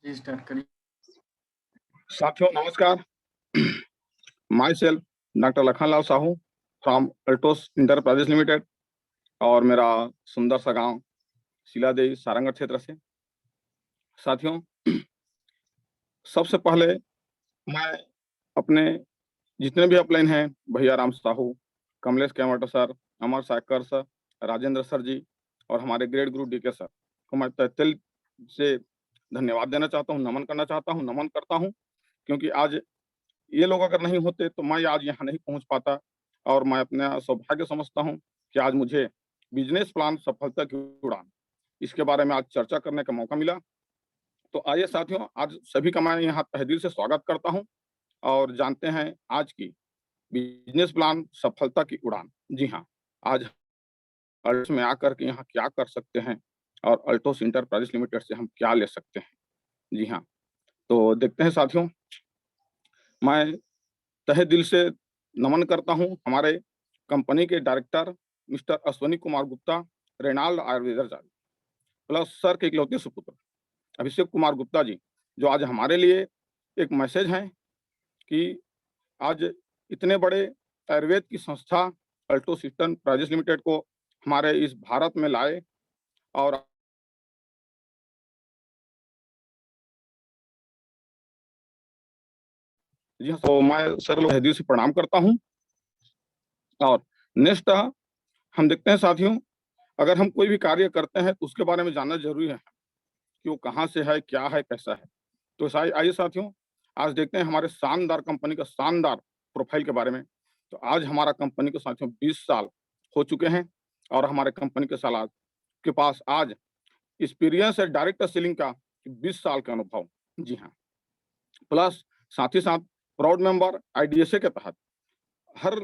जी, start करिए। साथियों नमस्कार। My self doctor Lakhanlal Sahu from Altos enterprises limited और मेरा सुंदर सा गांव शिलादेई सारंगढ़ क्षेत्र से। साथियों, सबसे पहले मैं अपने जितने भी अपलाइन हैं, भैया राम साहू, कमलेश केमट सर, अमर साकर सर, राजेंद्र सर जी और हमारे ग्रेड गुरु डीके सर को मैं तहे दिल से धन्यवाद देना चाहता हूँ, नमन करना चाहता हूँ, नमन करता हूँ, क्योंकि आज ये लोग अगर नहीं होते तो मैं आज यहाँ नहीं पहुँच पाता। और मैं अपना सौभाग्य समझता हूँ कि आज मुझे बिजनेस प्लान सफलता की उड़ान इसके बारे में आज चर्चा करने का मौका मिला। तो आइए साथियों, आज सभी का मैं यहाँ तहे दिल से स्वागत करता हूँ और जानते हैं आज की बिजनेस प्लान सफलता की उड़ान। जी हाँ, आज अल्टोस में आकर के यहाँ क्या कर सकते हैं और अल्टोस इंटरप्राइजेस लिमिटेड से हम क्या ले सकते हैं। जी हाँ, तो देखते हैं साथियों, मैं तहे दिल से नमन करता हूं हमारे कंपनी के director mister Ashwani Kumar Gupta, Reynold आयुर्वेदर प्लस सर के इकलौते सुपुत्र अभिषेक कुमार गुप्ता जी, जो आज हमारे लिए एक मैसेज है कि आज इतने बड़े आयुर्वेद की संस्था अल्टोस इंटरप्राइजेस लिमिटेड को हमारे इस भारत में लाए। और जी हाँ, तो मैं सर लोग तहे दिल से प्रणाम करता हूँ। और नेक्स्ट हम देखते हैं साथियों, अगर हम कोई भी कार्य करते हैं तो उसके बारे में जानना जरूरी है कि वो कहाँ से है, क्या है, कैसा है। तो आइए साथियों, आज देखते हैं हमारे शानदार कंपनी का शानदार प्रोफाइल के बारे में। तो आज हमारा कंपनी के साथियों 20 साल हो चुके हैं और हमारे कंपनी के साल आज के पास आज एक्सपीरियंस है डायरेक्ट सेलिंग का 20 साल का अनुभव। जी हाँ, प्लस साथ ही साथ प्राउड मेंबर आईडीएसए के तहत हर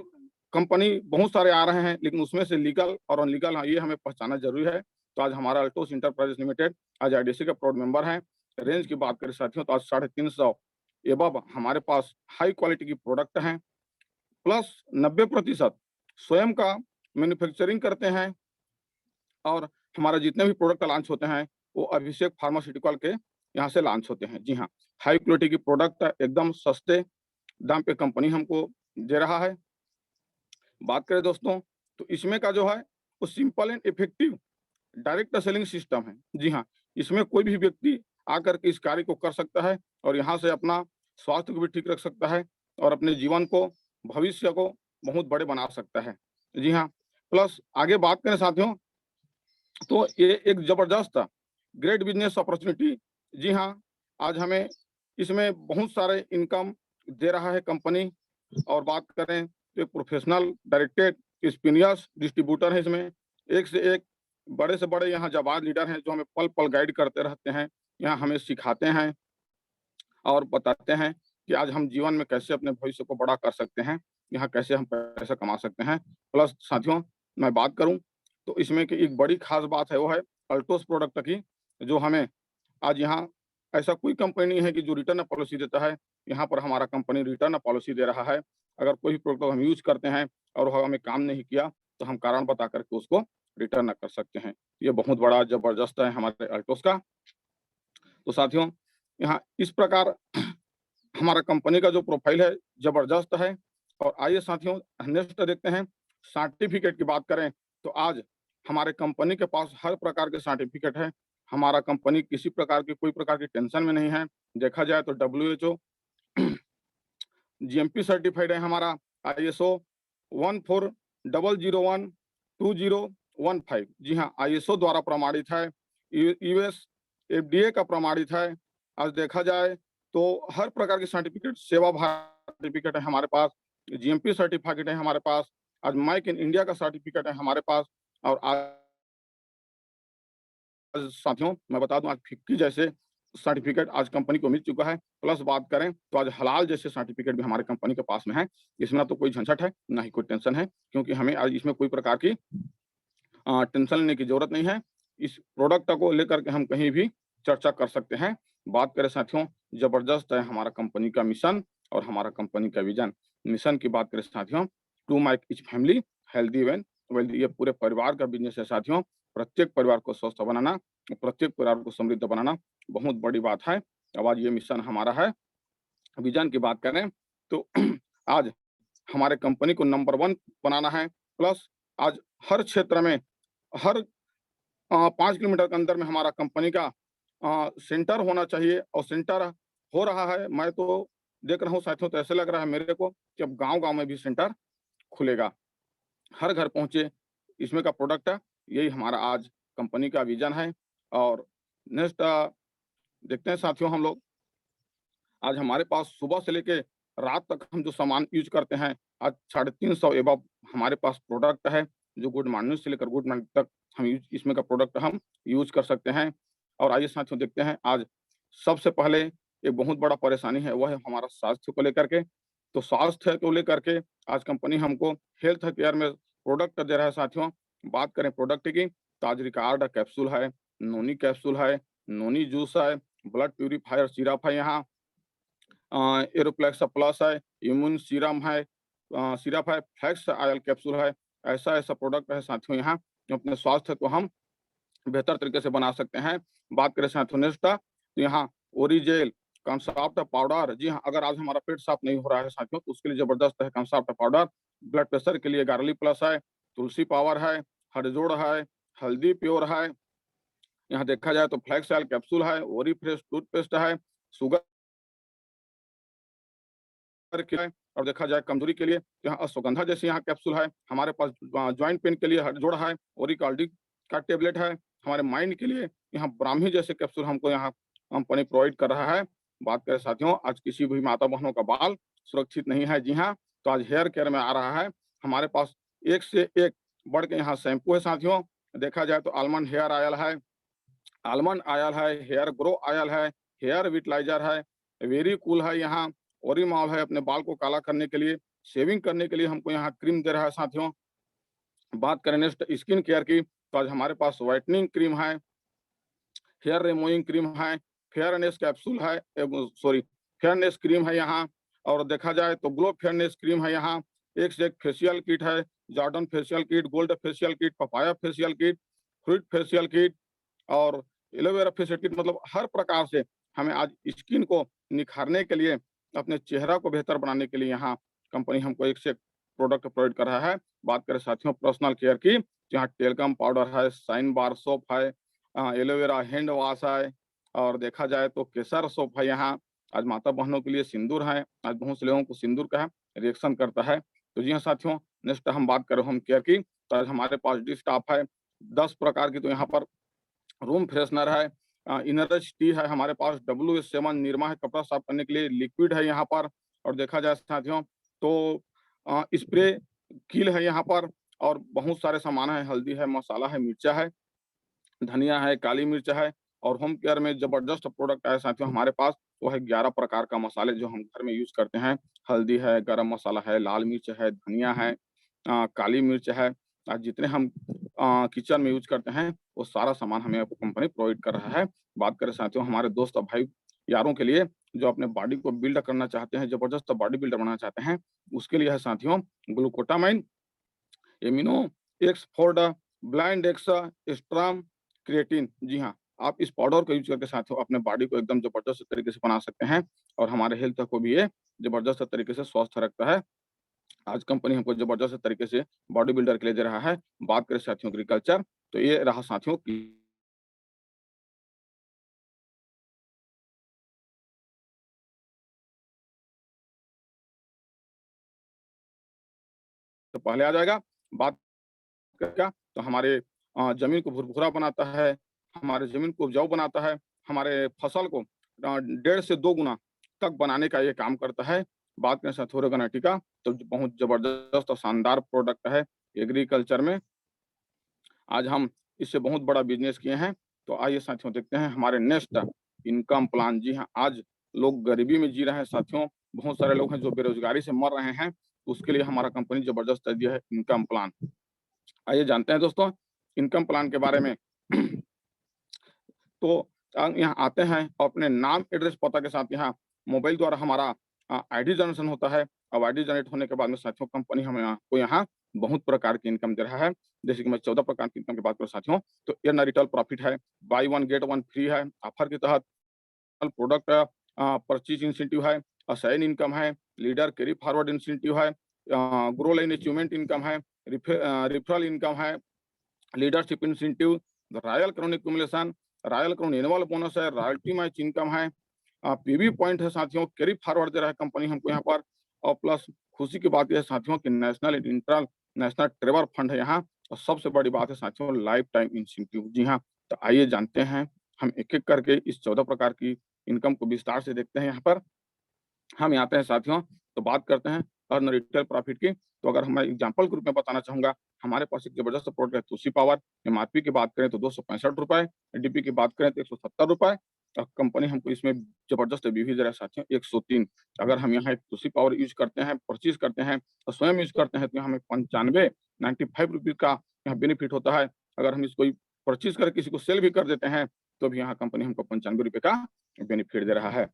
कंपनी बहुत सारे आ रहे हैं, लेकिन उसमें से लीगल और अनलीगल ये हमें पहचानना जरूरी है। तो आज हमारा अल्टोस इंटरप्राइजेस लिमिटेड आज आईडीएससी का प्राउड मेंबर है। रेंज की बात करें साथियों तो आज 350 एबव हमारे पास हाई क्वालिटी की प्रोडक्ट हैं, प्लस 90% स्वयं का मैन्युफैक्चरिंग करते हैं। और हमारा जितने भी प्रोडक्ट लॉन्च होते हैं वो अभिषेक फार्मास्यूटिकल के यहाँ से लॉन्च होते हैं। जी हाँ, हाई क्वालिटी की प्रोडक्ट एकदम सस्ते दाम पे कंपनी हमको दे रहा है। बात करें दोस्तों तो इसमें का जो है वो simple and effective direct selling system है। जी हाँ, इसमें कोई भी व्यक्ति आकर के इस कार्य को कर सकता है और यहाँ से अपना स्वास्थ्य को भी ठीक रख सकता है और अपने जीवन को, भविष्य को बहुत बड़े बना सकता है। जी हाँ, प्लस आगे बात करें साथियों तो ये एक जबरदस्त ग्रेट बिजनेस अपॉर्चुनिटी। जी हाँ, आज हमें इसमें बहुत सारे इनकम दे रहा है कंपनी। और बात करें तो एक प्रोफेशनल डायरेक्टेड एक्सपीरियंस डिस्ट्रीब्यूटर है इसमें, एक से एक बड़े से बड़े यहाँ जाबाज लीडर हैं जो हमें पल पल गाइड करते रहते हैं, यहाँ हमें सिखाते हैं और बताते हैं कि आज हम जीवन में कैसे अपने भविष्य को बड़ा कर सकते हैं, यहाँ कैसे हम पैसा कमा सकते हैं। प्लस साथियों मैं बात करूं तो इसमें की एक बड़ी खास बात है वो है अल्टोस प्रोडक्ट की, जो हमें आज यहाँ ऐसा कोई कंपनी नहीं है कि जो रिटर्न पॉलिसी देता है। यहाँ पर हमारा कंपनी रिटर्न पॉलिसी दे रहा है। अगर कोई भी प्रोडक्ट हम यूज करते हैं और वो हमें काम नहीं किया तो हम कारण बता करके उसको रिटर्न कर सकते हैं। ये बहुत बड़ा जबरदस्त है हमारे अल्टोस का। तो साथियों यहाँ इस प्रकार हमारा कंपनी का जो प्रोफाइल है जबरदस्त है। और आइए साथियों नेक्स्ट देखते हैं, सर्टिफिकेट की बात करें तो आज हमारे कंपनी के पास हर प्रकार के सर्टिफिकेट है। हमारा कंपनी किसी प्रकार की कोई प्रकार की टेंशन में नहीं है। देखा जाए तो WHO जीएमपी सर्टिफाइड है हमारा, ISO 1400120115। जी हाँ, ISO द्वारा प्रमाणित है, US FDA का प्रमाणित है। आज देखा जाए तो हर प्रकार की सर्टिफिकेट, सेवा भारत सर्टिफिकेट है हमारे पास, जीएमपी सर्टिफिकेट है हमारे पास, आज मेक इन इंडिया का सर्टिफिकेट है हमारे पास। और आज साथियों मैं बता दूं आज फिक्की जैसे सर्टिफिकेट आज कंपनी को मिल चुका है। प्लस बात करें तो आज हलाल जैसे सर्टिफिकेट भी हमारे कंपनी के पास में है। इसमें तो कोई झंझट है ना ही कोई टेंशन है, क्योंकि हमें आज इसमें कोई प्रकार की टेंशन लेने की जरूरत नहीं है। इस प्रोडक्ट को लेकर के हम कहीं भी चर्चा कर सकते हैं। बात करें साथियों, जबरदस्त है हमारा कंपनी का मिशन और हमारा कंपनी का विजन। मिशन की बात करें साथियों, to make each family healthy and wealthy, ये पूरे परिवार का बिजनेस है साथियों। प्रत्येक परिवार को स्वस्थ बनाना, प्रत्येक परिवार को समृद्ध बनाना बहुत बड़ी बात है। अब आज ये मिशन हमारा है। विज़न की बात करें तो आज हमारे कंपनी को नंबर 1 बनाना है, प्लस आज हर क्षेत्र में, हर 5 किलोमीटर के अंदर में हमारा कंपनी का सेंटर होना चाहिए और सेंटर हो रहा है। मैं तो देख रहा हूँ साथियों, तो ऐसे लग रहा है मेरे को कि अब गाँव-गाँव में भी सेंटर खुलेगा। हर घर पहुँचे इसमें का प्रोडक्ट है, यही हमारा आज कंपनी का विज़न है। और नेक्स्ट देखते हैं साथियों, हम लोग आज हमारे पास सुबह से लेके रात तक हम जो सामान यूज़ करते हैं, आज 350 एबव हमारे पास प्रोडक्ट है, जो गुड मॉर्निंग से लेकर गुड नाइट तक हम यूज़ इसमें का प्रोडक्ट हम यूज़ कर सकते हैं। और आइए साथियों देखते हैं, आज सबसे पहले एक बहुत बड़ा परेशानी है, वह है हमारा स्वास्थ्य को लेकर के। तो स्वास्थ्य को लेकर के आज कंपनी हमको हेल्थ केयर में प्रोडक्ट दे रहा है साथियों। बात करें प्रोडक्ट की, तो आज रिकार्ड कैप्सूल है, नोनी कैप्सूल है, नोनी जूस है, ब्लड प्यूरीफायर सिरप है यहाँ, एरोप्लेक्स प्लस है, इम्यून सीरम है, सिरप है, फ्लैक्स ऑयल कैप्सूल है। ऐसा-ऐसा प्रोडक्ट है साथियों यहाँ, जो अपने स्वास्थ्य को हम बेहतर तरीके से बना सकते हैं। बात करें साथियों नेक्स्ट तो यहाँ ओरिजेल कम्सॉफ्ट पाउडर, जी हाँ, अगर आज हमारा पेट साफ नहीं हो रहा है साथियों, तो उसके लिए ज़बरदस्त है कम्सॉफ्ट पाउडर। ब्लड प्रेशर के लिए गार्ली प्लस है, तुलसी पावर है, हड़जोड़ है, हल्दी प्योर है। यहाँ देखा जाए तो फ्लैक्स ऑयल कैप्सूल है, ओरीफ्रेश टूथपेस्ट है, शुगर के लिए और देखा जाए कमजोरी के लिए यहाँ अश्वगंधा जैसे यहाँ कैप्सूल है। हमारे पास जॉइंट पेन के लिए हथजोड़ है, ओरिकाल्डी का टेबलेट है। हमारे माइंड के लिए यहाँ ब्राह्मी जैसे कैप्सूल हमको यहाँ कंपनी प्रोवाइड कर रहा है। बात करें साथियों, आज किसी भी माता बहनों का बाल सुरक्षित नहीं है, जी हाँ, तो आज हेयर केयर में आ रहा है हमारे पास एक से एक बढ़ के यहाँ शैम्पू है साथियों। देखा जाए तो आलमंड हेयर ऑयल है, आलमंड ऑयल है, हेयर ग्रो ऑयल है, हेयर विटलाइजर है, वेरी कूल है यहाँ, ओरिमॉल है अपने बाल को काला करने के लिए, शेविंग करने के लिए हमको यहाँ क्रीम दे रहा है साथियों। बात करें नेक्स्ट स्किन केयर की, तो आज हमारे पास व्हाइटनिंग क्रीम है, हेयर रिमूविंग क्रीम है, फेयरनेस कैप्सूल है, सॉरी फेयरनेस क्रीम है यहाँ। और देखा जाए तो ग्लो फेयरनेस क्रीम है यहाँ, एक से एक फेशियल किट है, Jordan facial kit, gold facial kit, papaya facial kit, fruit facial kit और एलोवेरा फेशियल किट, मतलब हर प्रकार से हमें आज स्किन को निखारने के लिए, अपने चेहरा को बेहतर बनाने के लिए यहाँ कंपनी हमको एक से एक प्रोडक्ट प्रोवाइड कर रहा है। बात करें साथियों पर्सनल केयर की, जहाँ टेलकम पाउडर है, शाइन बार सोप है, एलोवेरा हैंड वॉश है और देखा जाए तो केसर सोप है यहाँ। आज माता बहनों के लिए सिंदूर है, आज बहुत से लोगों को सिंदूर का रिएक्शन करता है। तो जी हाँ साथियों, नेक्स्ट हम बात करें होम केयर की, तो आज हमारे पास डिश टॉप है 10 प्रकार की। तो यहाँ पर रूम फ्रेशनर है, इनरज टी है हमारे पास, WS7 निरमा है कपड़ा साफ करने के लिए, लिक्विड है यहाँ पर। और देखा जाए साथियों तो स्प्रे कील है यहाँ पर और बहुत सारे सामान है, हल्दी है, मसाला है, मिर्चा है, धनिया है, काली मिर्च है। और होम केयर में जबरदस्त प्रोडक्ट है साथियों हमारे पास, वो है 11 प्रकार का मसाले जो हम घर में यूज करते हैं। हल्दी है, गरम मसाला है, लाल मिर्च है, धनिया है, काली मिर्च है। जितने हम किचन में यूज करते हैं वो सारा सामान हमें कंपनी प्रोवाइड कर रहा है। बात करें साथियों हमारे दोस्त और भाई यारों के लिए, जो अपने बॉडी को बिल्ड करना चाहते हैं, जबरदस्त बॉडी बिल्डर बनाना चाहते हैं, उसके लिए है साथियों ग्लूकोटामाइन, एमिनो, एक्स फोर्ड, ब्लाइंड एक्स, स्ट्राम, क्रिएटिन। जी हाँ, आप इस पाउडर को यूज़ करके साथियों अपने बॉडी को एकदम ज़बरदस्त तरीके से बना सकते हैं और हमारे हेल्थ को भी ये ज़बरदस्त तरीके से स्वस्थ रखता है। आज कंपनी हमको ज़बरदस्त तरीके से बॉडी बिल्डर के लिए दे रहा है। बात करें साथियों एग्रीकल्चर, तो ये रहा साथियों की, तो पहले आ जाएगा। बात क्या, तो हमारे ज़मीन को भुरभुरा बनाता है, हमारे ज़मीन को उपजाऊ बनाता है, हमारे फसल को 1.5 से 2 गुना तक बनाने का ये काम करता है। बात करें सथोरेगनाटी का, तो बहुत ज़बरदस्त और शानदार प्रोडक्ट है एग्रीकल्चर में। आज हम इससे बहुत बड़ा बिज़नेस किए हैं। तो आइए साथियों देखते हैं हमारे नेक्स्ट इनकम प्लान। जी हाँ, आज लोग गरीबी में जी रहे हैं साथियों, बहुत सारे लोग हैं जो बेरोज़गारी से मर रहे हैं, उसके लिए हमारा कंपनी ज़बरदस्त आइडिया है इनकम प्लान। आइए जानते हैं दोस्तों इनकम प्लान के बारे में। तो यहाँ आते हैं और अपने नाम, एड्रेस, पता के साथ यहाँ मोबाइल द्वारा हमारा आईडी जनरेशन होता है। अब आईडी जनरेट होने के बाद में साथियों कंपनी हमें आपको यहाँ बहुत प्रकार की इनकम दे रहा है। जैसे कि मैं 14 प्रकार की इनकम की बात करूँ साथियों, तो अर्न अ रिटेल प्रॉफिट है, bye one get one free है ऑफर के तहत। प्रोडक्ट परचेज इंसेंटिव है, असाइन इनकम है, लीडर कैरी फॉरवर्ड इंसेंटिव है, ग्रो लाइन अचीवमेंट इनकम है, रिफरल इनकम है, leadership incentive, royal crown accumulation, royal crown annual bonus है, रॉयल्टी मैच इनकम है, पीवी पॉइंट है साथियों, कैरी फॉरवर्ड दे रहा है कंपनी हमको यहाँ पर, और प्लस खुशी की बात यह है साथियों कि नेशनल इंटरनेशनल ट्रेवल फंड है यहाँ, और सबसे बड़ी बात है साथियों लाइफ टाइम इंसेंटिव। जी हाँ, तो आइए जानते हैं हम एक एक करके इस 14 प्रकार की इनकम को विस्तार से देखते हैं। यहाँ पर हम आते हैं साथियों, तो बात करते हैं अर्न रिटेल प्रॉफिट की। तो अगर मैं एग्जांपल के रूप में बताना चाहूंगा, हमारे पास एक जबरदस्त प्रोडक्ट है तुलसी पावर। एमआरपी की बात करें तो 265 रुपए, डीपी की बात करें तो 170 रुपए, और कंपनी हमको इसमें जबरदस्त रिव्यू दे रहा है साथियों 103। अगर हम यहाँ एक तुलसी पावर यूज करते हैं, परचेज करते हैं और स्वयं यूज करते हैं तो हमें 95 रुपीज का यहाँ बेनिफिट होता है। अगर हम इसको परचेज कर किसी को सेल भी कर देते हैं तो भी यहाँ कंपनी हमको 95 रुपए का बेनिफिट दे रहा है।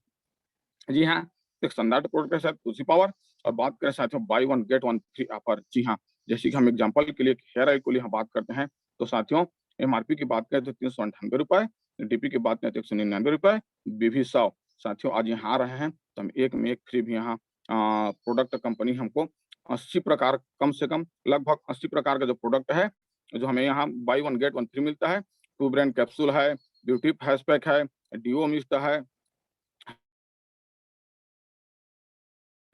जी हाँ, एक स्टैंडर्ड प्रोडक्ट के साथ तुलसी पावर। और बात करें साथियों buy one get one free offer. जी हाँ, जैसे कि हम एग्जांपल के लिए हेयर ऑयल को लिए बात करते हैं तो साथियों एमआरपी की बात करें तो 398 रुपए, डीपी की बात करें तो 199 रुपए, बीवी 100। साथियों आज यहाँ आ रहे हैं तो हम एक में एक फ्री भी यहाँ प्रोडक्ट कंपनी हमको 80 प्रकार, कम से कम लगभग 80 प्रकार का जो प्रोडक्ट है जो हमें यहाँ bye one get one free मिलता है। टू ब्रांड कैप्सूल है, ब्यूटी फेस पैक है, डीओ मिस्ट है,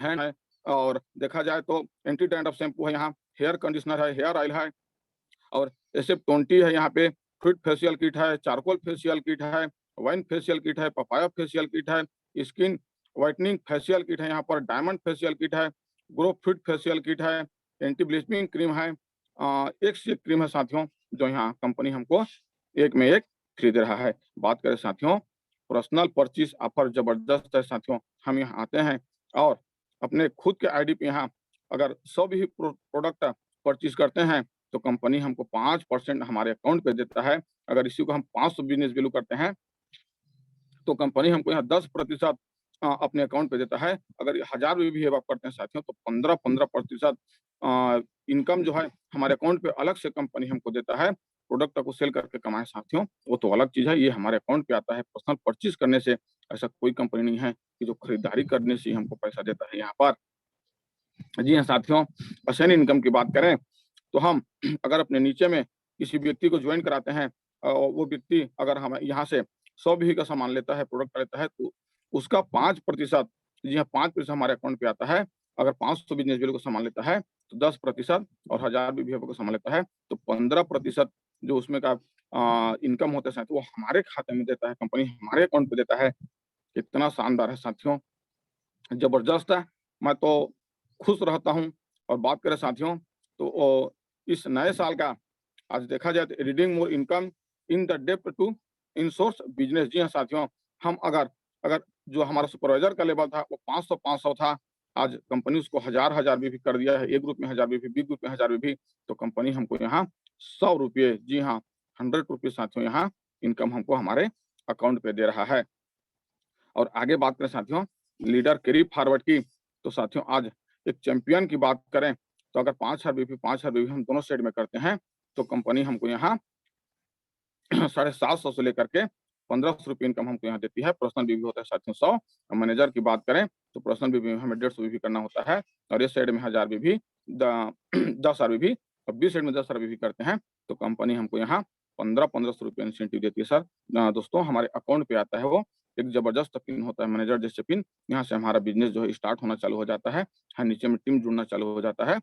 है और देखा जाए तो एंटी डैंड्रफ शैम्पू है यहाँ, हेयर कंडीशनर है, हेयर ऑयल है, और SF20 है यहाँ पे, फ्रूट फेशियल किट है, चारकोल फेशियल किट है, वाइन फेशियल किट है, पपाया फेशियल किट है, स्किन व्हाइटनिंग फेशियल किट है यहाँ पर, डायमंड फेशियल किट है, ग्रो फिट फेशियल किट है, एंटी ब्लीचिंग क्रीम है, एक से एक क्रीम है साथियों जो यहाँ कंपनी हमको एक में एक खरीद रहा है। बात करें साथियों पर्सनल परचेज ऑफर जबरदस्त है साथियों। हम यहाँ आते हैं और अपने खुद के आईडी पे यहाँ अगर 100 भी प्रोडक्ट परचेज करते हैं तो कंपनी हमको 5% हमारे अकाउंट पे देता है। अगर इसी को हम 500 बिजनेस वैल्यू करते हैं तो कंपनी हमको यहाँ 10% अपने अकाउंट पे देता है। अगर 1000 भी आप करते हैं साथियों तो 15% इनकम जो है हमारे अकाउंट पे अलग से कंपनी हमको देता है। प्रोडक्ट को सेल करके कमाए साथियों वो तो अलग चीज है, ये हमारे अकाउंट पे आता है। पर्सनल परचेज करने से ऐसा कोई कंपनी नहीं है कि जो खरीदारी करने से हमको पैसा देता है यहाँ पर। जी हाँ साथियों, असेन इनकम की बात करें तो हम अगर अपने नीचे में किसी व्यक्ति को ज्वाइन कराते हैं और वो व्यक्ति अगर हम यहाँ से 100 भी का सामान लेता है, प्रोडक्ट लेता है तो उसका 5%, जी हाँ 5% हमारे अकाउंट पे आता है। अगर 500 बिजनेस वैल्यू का सामान लेता है तो 10% और 1000 भी का सामान लेता है तो 15% जो उसमें का इनकम होता है तो वो हमारे खाते में देता है, कंपनी हमारे अकाउंट पे देता है। कितना शानदार है साथियों, जबरदस्त है। मैं तो खुश रहता हूँ। और बात करें साथियों तो इस नए साल का आज देखा जाए तो reading more income in the depth to insource business. जी हाँ साथियों, हम अगर अगर जो हमारा सुपरवाइजर का लेवल था वो 500 था, आज कंपनी उसको 1000 भी कर दिया है। ए ग्रुप में 1000 भी, बी ग्रुप में 1000 भी, तो कंपनी हमको यहाँ 100 रुपये, जी हाँ 100 रुपये साथियों यहाँ इनकम हमको हमारे अकाउंट पे दे रहा है। और आगे बात करें साथियों लीडर कैरी फॉरवर्ड की तो साथियों आज एक चैंपियन की बात करें तो अगर 5,000 भी हम दोनों साइड में करते हैं तो कंपनी हमको यहाँ 750 से लेकर के 1500 रुपये इनकम हमको यहाँ देती है। पर्सनल बीवी होता है साथियों 100। मैनेजर की बात करें तो पर्सनल बीवी में हमें 150 बीवी करना होता है, और इस साइड में 1000 बीवी 10,000 बीवी और बीस साइड में 10,000 बीवी करते हैं तो कंपनी हमको यहाँ 1500 रुपये इंसेंटिव देती है। सर दोस्तों हमारे अकाउंट पे आता है वो एक जबरदस्त पिन होता है, मैनेजर जैसे पिन। यहाँ से हमारा बिजनेस जो है स्टार्ट होना चालू हो जाता है, नीचे में टीम जुड़ना चालू हो जाता है।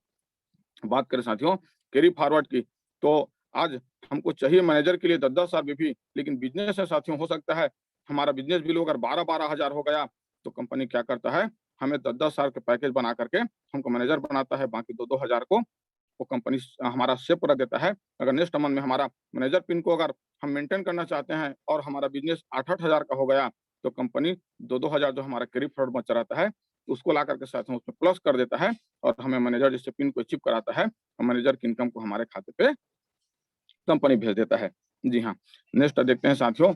बात करें साथियों कैरी फॉरवर्ड की तो आज हमको चाहिए मैनेजर के लिए 10,000 भी, लेकिन बिजनेस है साथियों, हो सकता है हमारा बिजनेस बिल अगर 12-12 हजार हो गया तो कंपनी क्या करता है हमें 10,000 के पैकेज बना करके हमको मैनेजर बनाता है, बाकी 2-2 हजार को वो कंपनी हमारा सेव कर देता है। अगर नेक्स्ट मंथ में हमारा मैनेजर पिन को अगर हम मेंटेन करना चाहते हैं और हमारा बिजनेस 8-8 हजार का हो गया तो कंपनी 2-2 हजार जो हमारा कैरी फॉरवर्ड बचा रहता है उसको ला करके साथ में उसमें प्लस कर देता है और हमें मैनेजर जिससे पिन को अचीव कराता है और मैनेजर की इनकम को हमारे खाते पे कंपनी भेज देता है। जी हाँ, नेक्स्ट देखते हैं साथियों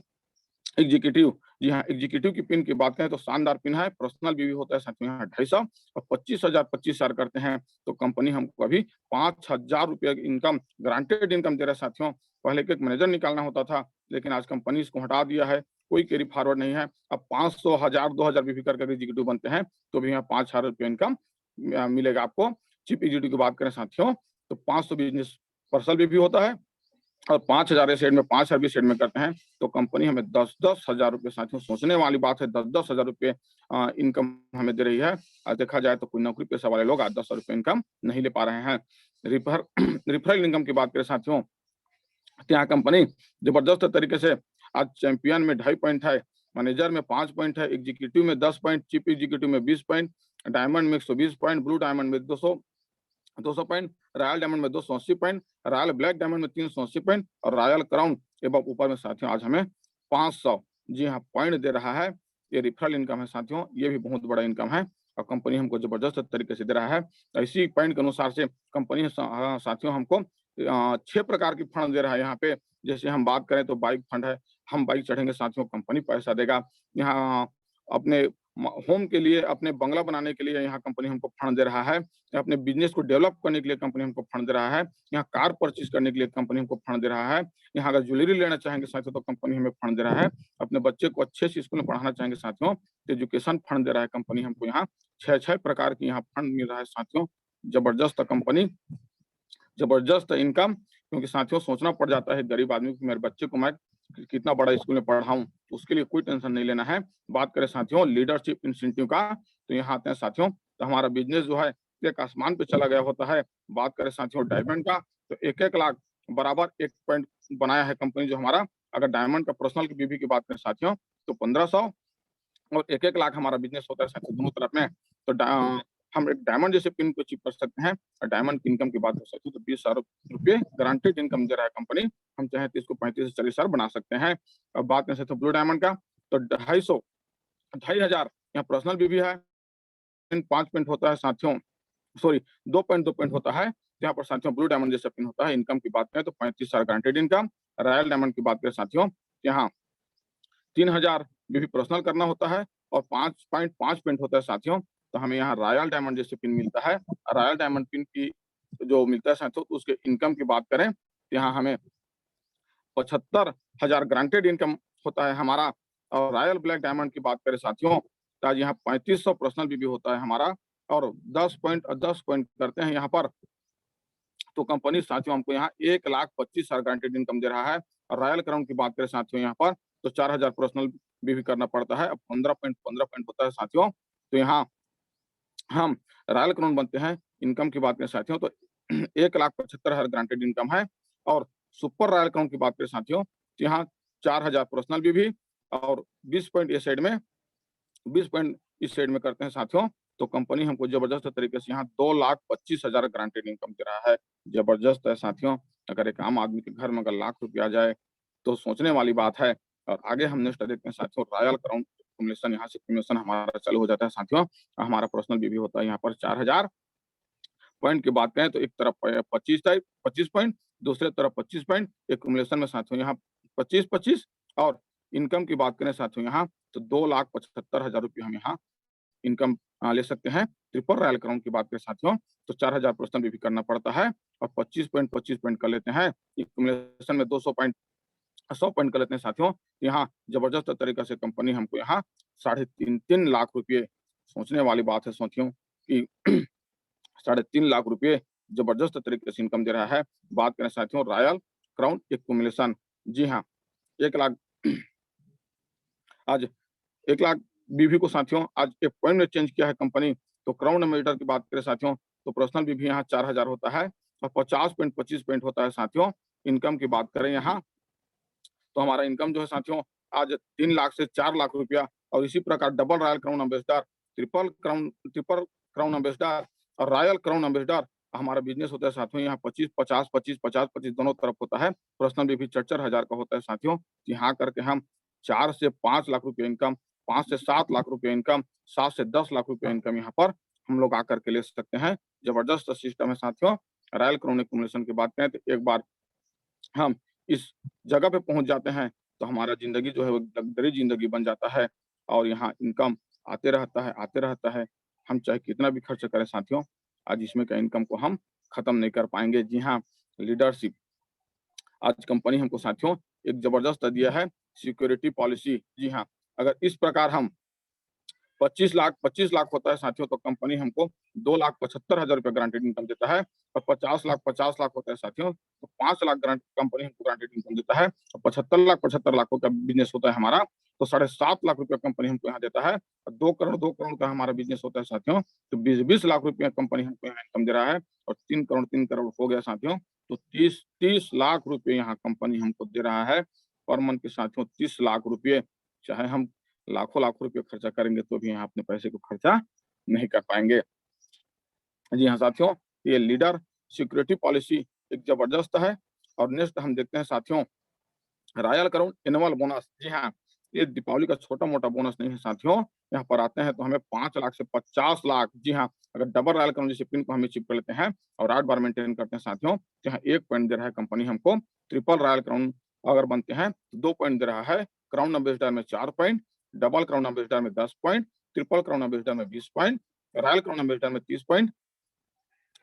एग्जीक्यूटिव। जी हाँ, एग्जीक्यूटिव की पिन की बात करें तो शानदार पिन है। पर्सनल भी होता है साथियों यहाँ 250 और 25,000 करते हैं तो कंपनी हमको अभी 5,000 रुपये इनकम ग्रांटेड इनकम दे रहा है साथियों। पहले एक मैनेजर निकालना होता था लेकिन आज कंपनी इसको हटा दिया है कोई कैरी फॉरवर्ड नहीं है। अब 500, 1000, 2000 बीवी करके एग्जीक्यूटिव बनते हैं तो भी यहाँ 5000 रुपये इनकम मिलेगा आपको। चीफ एग्जीक्यूटिव की बात करें साथियों तो 500 बिजनेस पर्सन भी होता है और 5000 सेड में 5000 भी सेड में करते हैं तो कंपनी हमें 10-10 हजार रुपये, साथियों सोचने वाली बात है, 10-10 हजार रुपये इनकम हमें दे रही है। और देखा जाए तो कोई नौकरी पेशा वाले लोग 8-10 रुपये इनकम नहीं ले पा रहे हैं। रिफरल इनकम की बात करें साथियों तो यहाँ कंपनी जबरदस्त तरीके से आज चैंपियन में 2.5 पॉइंट है, मैनेजर में 5 पॉइंट है, एग्जीक्यूटिव में 10 पॉइंट, चीफ एग्जीक्यूटिव में 20 पॉइंट, डायमंड में 120 पॉइंट, ब्लू डायमंड में 200 पॉइंट, रॉयल डायमंड में 280 पॉइंट, रॉयल ब्लैक डायमंड में 380 पॉइंट और रॉयल क्राउन एवं ऊपर में साथियों आज हमें 500 जी हाँ पॉइंट दे रहा है। ये रिफरल इनकम है साथियों, ये भी बहुत बड़ा इनकम है और कंपनी हमको जबरदस्त तरीके से दे रहा है। इसी पॉइंट के अनुसार से कंपनी साथियों हमको 6 प्रकार की फंड दे रहा है यहाँ पे। जैसे हम बात करें तो बाइक फंड है, हम बाइक चढ़ेंगे साथियों कंपनी पैसा देगा। यहाँ अपने होम के लिए, अपने बंगला बनाने के लिए यहाँ कंपनी हमको फंड दे रहा है। अपने बिजनेस को डेवलप करने के लिए कंपनी हमको फंड दे रहा है। यहाँ कार परचेज करने के लिए कंपनी हमको फंड दे रहा है। यहाँ अगर ज्वेलरी लेना चाहेंगे साथियों तो कंपनी हमें फंड दे रहा है। अपने बच्चे को अच्छे से स्कूल में पढ़ाना चाहेंगे साथियों तो एजुकेशन फंड दे रहा है कंपनी हमको। यहाँ 6 प्रकार की यहाँ फंड मिल रहा है साथियों। जबरदस्त कंपनी, जबरदस्त इनकम। क्योंकि साथियों सोचना पड़ जाता है गरीब आदमी को, मेरे बच्चे को मैं कितना बड़ा स्कूल में पढ़ाऊं, उसके लिए कोई टेंशन नहीं लेना है। बात करें साथियों लीडरशिप इंसेंटिव का तो यहाँ आते हैं साथियों तो हमारा बिजनेस जो है एक आसमान पे चला गया होता है। बात करें साथियों डायमंड का तो 1-1 लाख बराबर 1 पॉइंट बनाया है कंपनी जो हमारा। अगर डायमंड का पर्सनल की बीवी की बात करें साथियों तो 1500 और 1-1 लाख हमारा बिजनेस होता है साथियों दोनों तरफ में। तो हम एक डायमंड जैसे पिन को अचीव कर सकते हैं। और डायमंड की इनकम की बात कर सकते हैं तो 20,000 रुपये गारंटेड इनकम दे रहा है कंपनी। हम चाहे तो इसको 35 से 40,000 बना सकते हैं। अब बात कर सकते हैं ब्लू डायमंड का तो 2,500 यहाँ पर्सनल भी है। 5 पॉइंट होता है साथियों, सॉरी 2 पॉइंट होता है। यहाँ पर साथियों ब्लू डायमंड जैसे पिन होता है। इनकम की बात करें तो 35,000 गारंटेड इनकम। रॉयल डायमंड की बात करें साथियों यहाँ 3,000 भी पर्सनल करना होता है और 5.5 पॉइंट होता है साथियों। तो हमें यहाँ रॉयल डायमंड जैसे पिन मिलता है। रॉयल डायमंड पिन की जो मिलता है साथियों तो उसके इनकम की बात करें तो यहाँ हमें 75,000 ग्रांटेड इनकम होता है हमारा। और रॉयल ब्लैक डायमंड की बात करें साथियों तो आज यहाँ 3500 पर्सनल भी होता है हमारा और 10 पॉइंट करते हैं यहाँ पर। तो कंपनी साथियों हमको यहाँ 1,25,000 गारंटेड इनकम दे रहा है। और रॉयल क्राउन की बात करें साथियों यहाँ पर तो 4,000 पर्सनल भी करना पड़ता है। अब 15 पॉइंट होता है साथियों। तो यहाँ हम रॉयल क्राउन बनते हैं। इनकम की बात करें साथियों तो 1,75,000 ग्रांटेड इनकम है। और सुपर रॉयल क्राउन की बात करें साथियों तो यहाँ 4,000 पर्सनल भी और 20 पॉइंट इस साइड में, 20 पॉइंट इस साइड में करते हैं साथियों। तो कंपनी हमको जबरदस्त तरीके से यहाँ 2,25,000 ग्रांटेड इनकम दे रहा है। जबरदस्त है साथियों। अगर एक आम आदमी के घर में अगर लाख रुपया आ जाए तो सोचने वाली बात है। और आगे हम नेक्स्ट देखते हैं साथियों रॉयल क्राउन एक्यूमुलेशन। यहाँ से एक्यूमुलेशन हमारा चालू हो जाता है साथियों। हमारा पर्सनल भी होता है यहाँ पर 4,000 पॉइंट की बात करें तो एक तरफ 25 पॉइंट, दूसरे तरफ 25 पॉइंट एक्यूमुलेशन में साथियों यहाँ 25 और इनकम की बात करें साथियों यहाँ तो 2,75,000 रुपये हम यहाँ इनकम ले सकते हैं। ट्रिपल रॉयल क्राउन की बात करें साथियों तो 4,000 पर्सनल भी करना पड़ता है और 25 पॉइंट कर लेते हैं। एक्यूमुलेशन में 100 पॉइंट कर लेते हैं साथियों। यहाँ जबरदस्त तरीके से कंपनी हमको यहाँ 3.5 लाख रुपये, सोचने वाली बात है साथियों कि 3.5 लाख रुपये जबरदस्त तरीके से इनकम दे रहा है। बात करें साथियों रॉयल क्राउन एक्यूमुलेशन, जी हाँ 1 लाख आज 1 लाख बीवी को साथियों आज एक पॉइंट में चेंज किया है कंपनी। तो क्राउन एम्बेसडर की बात करें साथियों तो पर्सनल बीवी यहाँ 4,000 होता है और 25 पॉइंट होता है साथियों। इनकम की बात करें यहाँ तो हमारा इनकम जो है साथियों आज 3 लाख से 4 लाख रुपया। और इसी प्रकार double royal crown ambassador, triple crown ambassador और रॉयल क्राउन एम्बेसडर हमारा बिजनेस होता है साथियों। यहाँ 25 दोनों तरफ होता है। पर्सनल भी 4,000 का होता है साथियों। यहाँ करके हम 4 से 5 लाख रुपये इनकम, 5 से 7 लाख रुपये इनकम, 7 से 10 लाख रुपये इनकम यहाँ पर हम लोग आकर के ले सकते हैं। जबरदस्त सिस्टम है साथियों। रॉयल क्राउन एक्यूमुलेशन की बात करें तो एक बार हम इस जगह पे पहुंच जाते हैं तो हमारा जिंदगी जो है वो लग्जरी जिंदगी बन जाता है। और यहाँ इनकम आते रहता है। हम चाहे कितना भी खर्च करें साथियों आज इसमें का इनकम को हम खत्म नहीं कर पाएंगे। जी हाँ लीडरशिप आज कंपनी हमको साथियों एक जबरदस्त दिया है। Security policy. जी हाँ, अगर इस प्रकार हम 25 लाख होता है साथियों, तो कंपनी हमको 2,75,000 रुपए गारंटेड इनकम देता है। और 50 लाख होता है साथियों, तो 5 लाख गारंट कंपनी हमको गारंटेड इनकम देता है। और 75 लाख का बिजनेस होता है हमारा, तो 7.5 लाख रुपया कंपनी हमको यहाँ देता है। और 2 करोड़ का हमारा बिजनेस होता है साथियों, तो 20 लाख रुपया कंपनी हमको यहाँ इनकम दे रहा है। और 3 करोड़ हो गया साथियों, तो 30 लाख रुपए यहाँ कंपनी हमको दे रहा है पर मंथ के साथियों। 30 लाख रुपये, चाहे हम लाखों लाखों रुपए खर्चा करेंगे तो भी यहाँ अपने पैसे को खर्चा नहीं कर पाएंगे। जी हाँ साथियों, ये लीडर सिक्योरिटी पॉलिसी एक जबरदस्त है। और नेक्स्ट हम देखते हैं साथियों, रॉयल क्राउन एनुअल बोनस। जी हाँ, ये दीपावली का छोटा मोटा बोनस नहीं है साथियों। यहाँ पर आते हैं तो हमें 5 लाख से 50 लाख, जी हाँ, अगर डबल रॉयल क्राउन डिसिप्लिन को हम अचीव कर लेते हैं और 8 बार मेंटेन करते हैं साथियों, तो यहाँ 1 पॉइंट दे रहा है कंपनी हमको। ट्रिपल रॉयल क्राउन अगर बनते हैं तो 2 पॉइंट दे रहा है। क्राउन एम्बेसडर में 4 पॉइंट, डबल क्राउन एम्बेसडर में 10 पॉइंट, ट्रिपल क्राउन एम्बेसडर में 20 पॉइंट, रॉयल क्राउन एम्बेसडर में 30 पॉइंट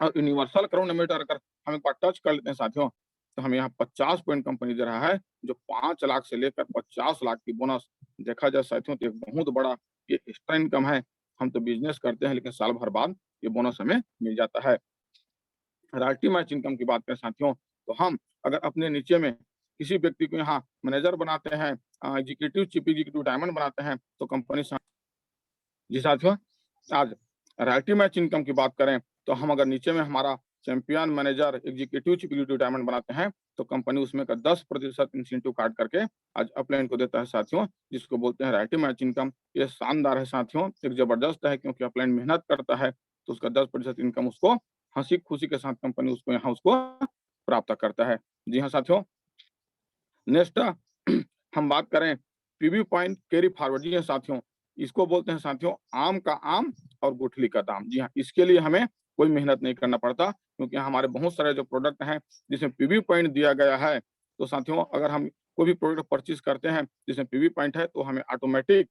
और यूनिवर्सल क्राउन एम्बेसडर अगर हम एक बार टच कर लेते हैं साथियों, तो हमें यहाँ 50 पॉइंट कंपनी दे रहा है, जो 5 लाख से लेकर 50 लाख की बोनस। देखा जाए साथियों तो एक बहुत बड़ा ये एक्स्ट्रा इनकम है। हम तो बिजनेस करते हैं लेकिन साल भर बाद ये बोनस हमें मिल जाता है। रॉयल्टी मैच इनकम की बात करें साथियों, तो हम अगर अपने नीचे में किसी व्यक्ति को यहाँ मैनेजर बनाते हैं, एग्जीक्यूटिव चीफ एग्जीक्यूटिव डायमंड बनाते हैं, तो कंपनी जी साथियों, आज रॉयल्टी मैच इनकम की बात करें तो हम अगर नीचे में हमारा champion manager executive chief executive diamond बनाते हैं, तो कंपनी उसमें का 10% इंसेंटिव काट करके आज अपलाइन को देता है साथियों, जिसको बोलते हैं रॉयल्टी मैच इनकम। ये शानदार है साथियों, एक जबरदस्त है, क्योंकि अपलाइन मेहनत करता है तो उसका 10% इनकम उसको हंसी खुशी के साथ कंपनी उसको यहाँ उसको प्राप्त करता है। जी हाँ साथियों, नेक्स्ट हम बात करें पीवी पॉइंट कैरी फॉरवर्ड। जी हाँ साथियों, इसको बोलते हैं साथियों आम का आम और गुठली का दाम। जी हाँ, इसके लिए हमें कोई मेहनत नहीं करना पड़ता, क्योंकि हमारे बहुत सारे जो प्रोडक्ट हैं जिसमें पीवी पॉइंट दिया गया है, तो साथियों अगर हम कोई भी प्रोडक्ट परचेज करते हैं जिसमें पीवी पॉइंट है तो हमें ऑटोमेटिक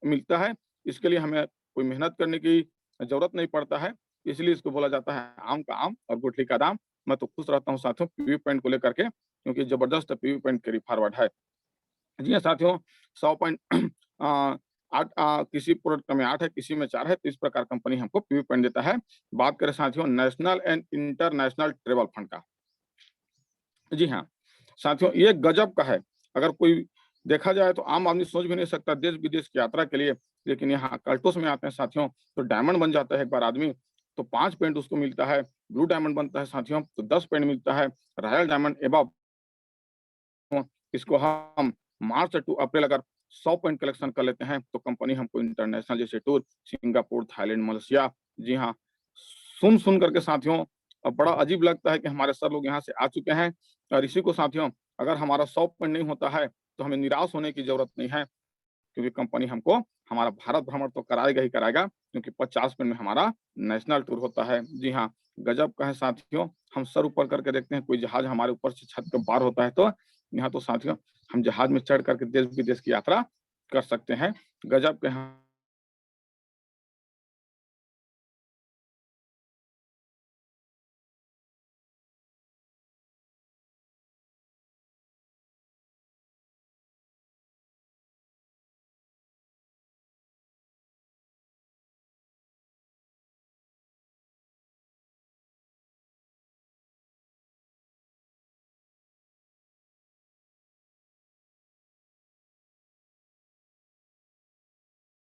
मिलता है। इसके लिए हमें कोई मेहनत करने की जरूरत नहीं पड़ता है, इसलिए इसको बोला जाता है आम का आम और गुठली का दाम। मैं तो खुश रहता हूँ साथियों पीवी पॉइंट को लेकर के, क्योंकि जबरदस्त पीवी पॉइंट कैरी फॉरवर्ड है। जी हाँ साथियों, 100 पॉइंट 8 किसी प्रोडक्ट में 8 है, किसी में 4 है, तो इस प्रकार कंपनी हमको पीवी पॉइंट देता है। बात करें साथियों national and international travel fund का। जी हाँ, साथियों ये गजब का है। अगर कोई देखा जाए तो आम आदमी सोच भी नहीं सकता देश विदेश की यात्रा के लिए, लेकिन यहाँ कल्टोस में आते हैं साथियों तो डायमंड बन जाता है एक बार आदमी, तो 5 पॉइंट उसको मिलता है। ब्लू डायमंड बनता है साथियों तो 10 पॉइंट मिलता है। रॉयल डायमंड एबव, इसको हम मार्च टू अप्रैल अगर 100 पॉइंट कलेक्शन कर लेते हैं तो कंपनी हमको इंटरनेशनल जैसे टूर सिंगापुर, थाईलैंड, मलेशिया। जी हाँ, सुन करके साथियों अब बड़ा अजीब लगता है कि हमारे सर लोग यहाँ से आ चुके हैं। और इसी को साथियों अगर हमारा 100 पॉइंट नहीं होता है तो हमें निराश होने की जरूरत नहीं है, क्योंकि कंपनी हमको हमारा भारत भ्रमण तो कराएगा ही कराएगा, क्योंकि 50 मिनट में हमारा नेशनल टूर होता है। जी हाँ, गजब का है साथियों। हम सर ऊपर करके देखते हैं कोई जहाज हमारे ऊपर से छत के पार होता है, तो यहाँ तो साथियों हम जहाज में चढ़ करके देश विदेश की यात्रा कर सकते हैं। गजब के हैं।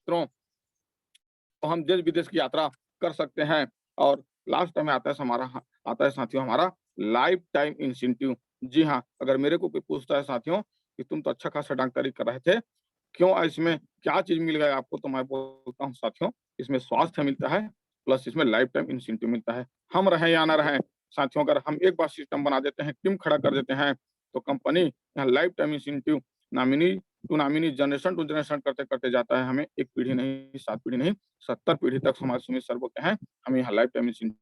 मित्रों, तो हम देश विदेश की यात्रा कर सकते हैं। और लास्ट में आता है हमारा, आता है साथियों हमारा लाइफ टाइम इंसेंटिव। जी हाँ, अगर मेरे को कोई पूछता है साथियों कि तुम तो अच्छा खासा डॉक्टरी कर रहे थे, क्यों इसमें क्या चीज मिल गया आपको, तो मैं बोलता हूँ साथियों इसमें स्वास्थ्य मिलता है, प्लस इसमें लाइफ टाइम इंसेंटिव मिलता है। हम रहे या ना रहे साथियों, अगर हम एक बार सिस्टम बना देते हैं, टीम खड़ा कर देते हैं, तो कंपनी यहाँ life time incentive nominee to nominee, generation to generation करते करते जाता है। हमें एक पीढ़ी नहीं, 7 पीढ़ी नहीं, 70 पीढ़ी तक हमारे सुमित सर बोलते हैं हम यहाँ लाइफ टाइम इंसेंटिव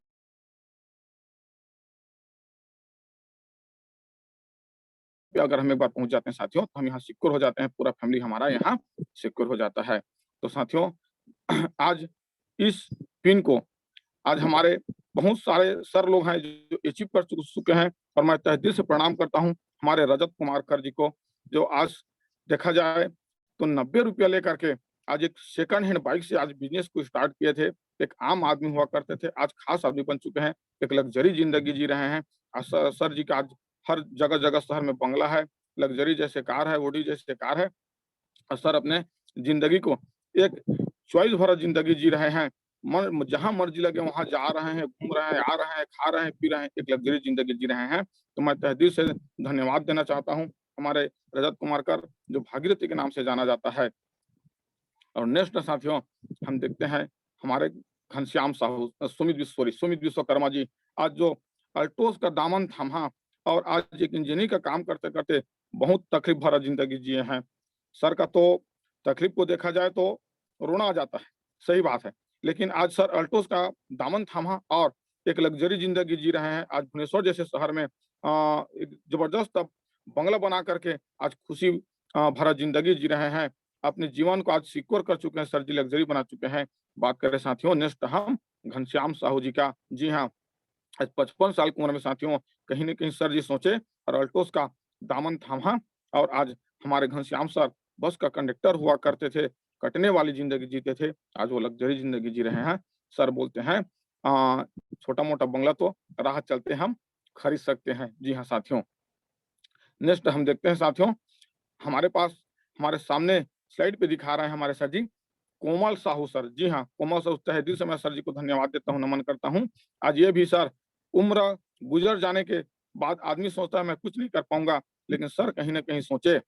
पे अगर हम एक बार पहुंच जाते हैं साथियों, तो हम यहाँ सिक्योर हो जाते हैं, पूरा फैमिली हमारा यहाँ सिक्योर हो जाता है। तो साथियों आज इस पिन को आज हमारे बहुत सारे सर लोग हैं जो अचीव कर चुके हैं, और मैं तहे दिल से प्रणाम करता हूँ हमारे रजत कुमार कर जी को, जो आज देखा जाए तो 90 रुपया लेकर के आज एक सेकंड हैंड बाइक से आज बिजनेस को स्टार्ट किए थे। एक आम आदमी हुआ करते थे, आज खास आदमी बन चुके हैं, एक लग्ज़री ज़िंदगी जी रहे हैं। सर जी का आज हर जगह-जगह शहर में बंगला है, लग्ज़री जैसे कार है, ऑडी जैसे कार है। और सर अपने ज़िंदगी को एक चॉइस भरा ज़िंदगी जी रहे हैं। मन जहाँ मर्ज़ी लगे वहाँ जा रहे हैं, घूम रहे हैं, आ रहे हैं, खा रहे हैं, पी रहे हैं, एक लग्ज़री ज़िंदगी जी रहे हैं। तो मैं तहे दिल से धन्यवाद देना चाहता हूँ, हमारे रजत कुमार कर, जो भागीरथी के नाम से जाना जाता है। और नेक्स्ट साथियों, हम देखते हैं हमारे घनश्याम साहू सुमित विश्वकर्मा जी, आज जो अल्टोस का दामन थामा और आज एक इंजीनियरिंग का काम करते-करते बहुत तकलीफ भरा ज़िंदगी जिए हैं। सर का तो तकलीफ को देखा जाए तो रोना आ जाता है, सही बात है। लेकिन आज सर अल्टोस का दामन थामा और एक लग्ज़री ज़िंदगी जी रहे हैं। आज भुवनेश्वर जैसे शहर में एक ज़बरदस्त बंगला बना कर के आज खुशी भरा ज़िंदगी जी रहे हैं। अपने जीवन को आज सिक्योर कर चुके हैं, सर जी लग्ज़री बना चुके हैं। बात करें साथियों नेक्स्ट हम घनश्याम साहू जी का। जी हाँ, आज 55 साल की उम्र में साथियों कहीं न कहीं सर जी सोचे और अल्टोस का दामन थामा और आज हमारे घनश्याम सर बस का कंडक्टर हुआ करते थे, कटने वाली ज़िंदगी जीते थे, आज वो लग्ज़री ज़िंदगी जी रहे हैं। सर बोलते हैं छोटा-मोटा बंगला तो राह चलते हम खरीद सकते हैं। जी हाँ साथियों, नेक्स्ट हम देखते हैं साथियों, हमारे पास हमारे सामने स्लाइड पे दिखा रहे हैं हमारे सर जी, कोमल साहू सर। जी हाँ, कोमल साहू तहे दिल से मैं सर जी को धन्यवाद देता हूँ, नमन करता हूँ। आज ये भी सर उम्र गुज़र जाने के बाद आदमी सोचता है मैं कुछ नहीं कर पाऊँगा, लेकिन सर कहीं न कहीं सोचे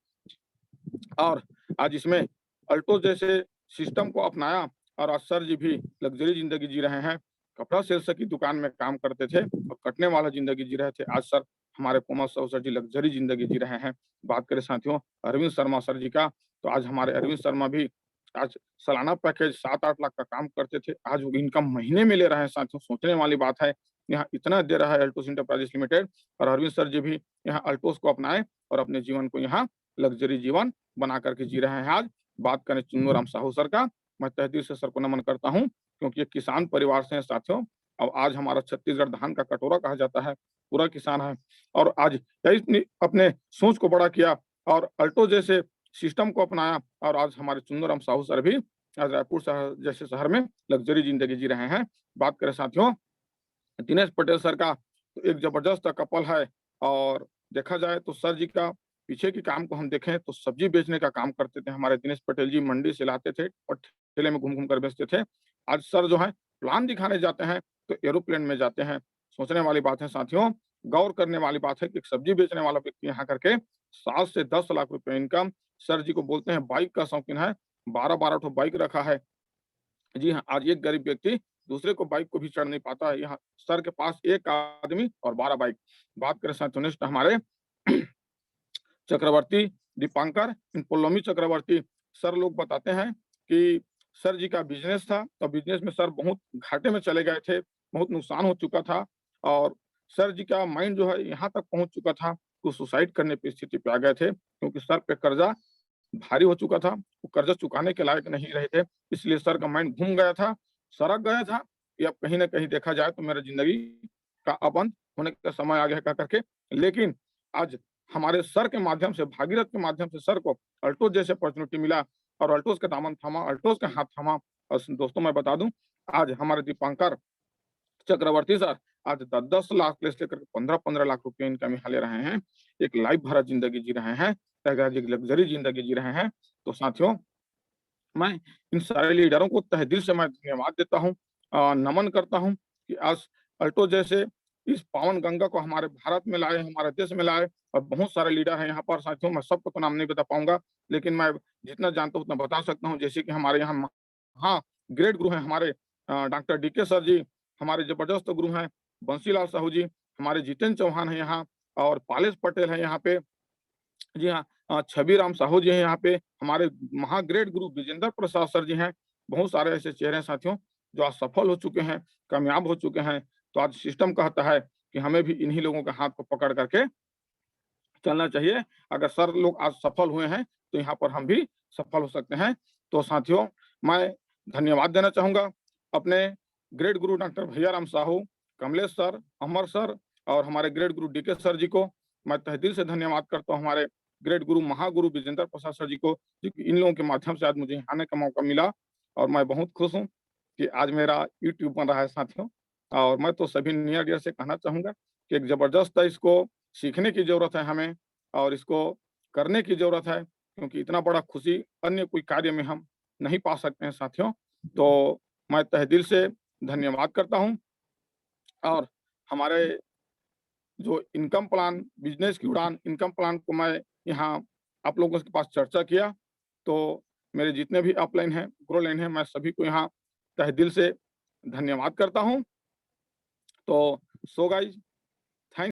और आज इसमें अल्टो जैसे सिस्टम को अपनाया और आज सर जी भी लग्ज़री ज़िंदगी जी रहे हैं। कपड़ा सेल्स की दुकान में काम करते थे और कटने वाला ज़िंदगी जी रहे थे। आज सर हमारे कोमल साहू सर जी लग्ज़री ज़िंदगी जी रहे हैं। बात करें साथियों अरविंद शर्मा सर जी का, तो आज हमारे अरविंद शर्मा भी आज सालाना पैकेज 7-8 लाख का काम करते थे। आज वो इनकम महीने में ले रहे हैं साथियों, सोचने वाली बात है। यहाँ इतना दे रहा है अल्टोस एंटरप्राइजेज़ लिमिटेड और अरविंद सर जी भी यहाँ अल्टोस को अपनाए और अपने जीवन को यहाँ लग्ज़री जीवन बना कर के जी रहे हैं आज। बात करें चुन्नू राम साहू सर का, मैं तहे दिल से सर को नमन करता हूँ, क्योंकि ये किसान परिवार से हैं साथियों। और आज हमारा छत्तीसगढ़ धान का कटोरा कहा जाता है, पूरा किसान है और आज कई अपने सोच को बड़ा किया और अल्टो जैसे सिस्टम को अपनाया और आज हमारे चुन्नू राम साहू सर भी आज रायपुर शहर जैसे शहर में लग्ज़री ज़िंदगी जी रहे हैं। बात करें साथियों दिनेश पटेल सर का, तो एक ज़बरदस्त कपल है और देखा जाए तो सर जी का पीछे के काम को हम देखें तो सब्जी बेचने का काम करते थे हमारे दिनेश पटेल जी, मंडी से लाते थे और ठेले में घूम-घूम कर बेचते थे। आज सर जो है प्लान दिखाने जाते हैं तो एरोप्लेन में जाते हैं। सोचने वाली बात है साथियों, गौर करने वाली बात है कि एक सब्जी बेचने वाला व्यक्ति यहाँ करके 7 से 10 लाख रुपए इनकम, सर जी को बोलते हैं बाइक का शौकीन है, 12-12 ठो बाइक रखा है। जी हाँ, आज एक गरीब व्यक्ति दूसरे को बाइक को भी चढ़ नहीं पाता है। यहाँ सर के पास 1 आदमी और 12 बाइक। बात करें साथियों हमारे चक्रवर्ती दीपांकर पोलोमी चक्रवर्ती, सर लोग बताते हैं कि सर जी का बिज़नेस था, तो बिज़नेस में सर बहुत घाटे में चले गए थे, बहुत नुकसान हो चुका था और सर जी का माइंड जो है यहाँ तक पहुँच चुका था, वो सुसाइड करने की स्थिति पे आ गए थे, क्योंकि सर पे कर्जा भारी हो चुका था, वो कर्जा चुकाने के लायक नहीं रहे थे, इसलिए सर का माइंड घूम गया था, सड़क गया था कि अब कहीं न कहीं देखा जाए तो मेरा ज़िंदगी का अब अंत होने का समय आ गया है कह कर के। लेकिन आज हमारे सर के माध्यम से, भागीरथ के माध्यम से सर को अल्टोस जैसे अपॉर्च्युनिटी मिला और अल्टोस का दामन थामा, अल्टोस का हाथ थामा और दोस्तों मैं बता दूँ, आज हमारे दीपांकर चक्रवर्ती सर आज 10-10 लाख प्लेस लेकर 15-15 लाख रुपए इनकम यहाँ ले रहे हैं। एक लाइफ भरा ज़िंदगी जी रहे हैं, एक लग्ज़री ज़िंदगी जी रहे हैं। तो साथियों, मैं इन सारे लीडरों को तहे दिल से मैं धन्यवाद देता हूँ, नमन करता हूँ कि आज अल्टो जैसे इस पावन गंगा को हमारे भारत में लाए, हमारे देश में लाए और बहुत सारे लीडर हैं यहाँ पर साथियों, मैं सबको तो नाम नहीं बता पाऊँगा, लेकिन मैं जितना जानता हूँ उतना बता सकता हूँ। जैसे कि हमारे यहाँ हाँ, ग्रेट गुरु हैं हमारे डॉक्टर डीके सर जी, हमारे ज़बरदस्त गुरु हैं बंसीलाल साहू जी, हमारे जितेंद्र चौहान हैं यहाँ और पालेश पटेल हैं यहाँ पे। जी हाँ, छबीराम साहू जी हैं यहाँ पे, हमारे महाग्रेट गुरु विजेंद्र प्रसाद सर जी हैं। बहुत सारे ऐसे चेहरे हैं साथियों, जो आज सफल हो चुके हैं, कामयाब हो चुके हैं। तो आज सिस्टम कहता है कि हमें भी इन्हीं लोगों के हाथ को पकड़ करके चलना चाहिए। अगर सर लोग आज सफल हुए हैं, तो यहाँ पर हम भी सफल हो सकते हैं। तो साथियों, मैं धन्यवाद देना चाहूँगा अपने ग्रेट गुरु डॉक्टर भैया राम साहू, कमलेश सर, अमर सर और हमारे ग्रेट गुरु डीके सर जी को। मैं तहे दिल से धन्यवाद करता हूँ हमारे ग्रेट गुरु महागुरु विजेंद्र प्रसाद सर जी को, जो कि इन लोगों के माध्यम से आज मुझे आने का मौका मिला और मैं बहुत खुश हूँ कि आज मेरा यूट्यूब बन रहा है साथियों। और मैं तो सभी नियर डियर से कहना चाहूँगा कि एक ज़बरदस्त है, इसको सीखने की ज़रूरत है हमें और इसको करने की ज़रूरत है, क्योंकि इतना बड़ा खुशी अन्य कोई कार्य में हम नहीं पा सकते हैं साथियों। तो मैं तहे दिल से धन्यवाद करता हूँ और हमारे जो इनकम प्लान, बिज़नेस की उड़ान इनकम प्लान को मैं यहाँ आप लोगों के पास चर्चा किया, तो मेरे जितने भी अपलाइन हैं, ग्रो लाइन हैं, मैं सभी को यहाँ तहे दिल से धन्यवाद करता हूँ। तो सो गाइज़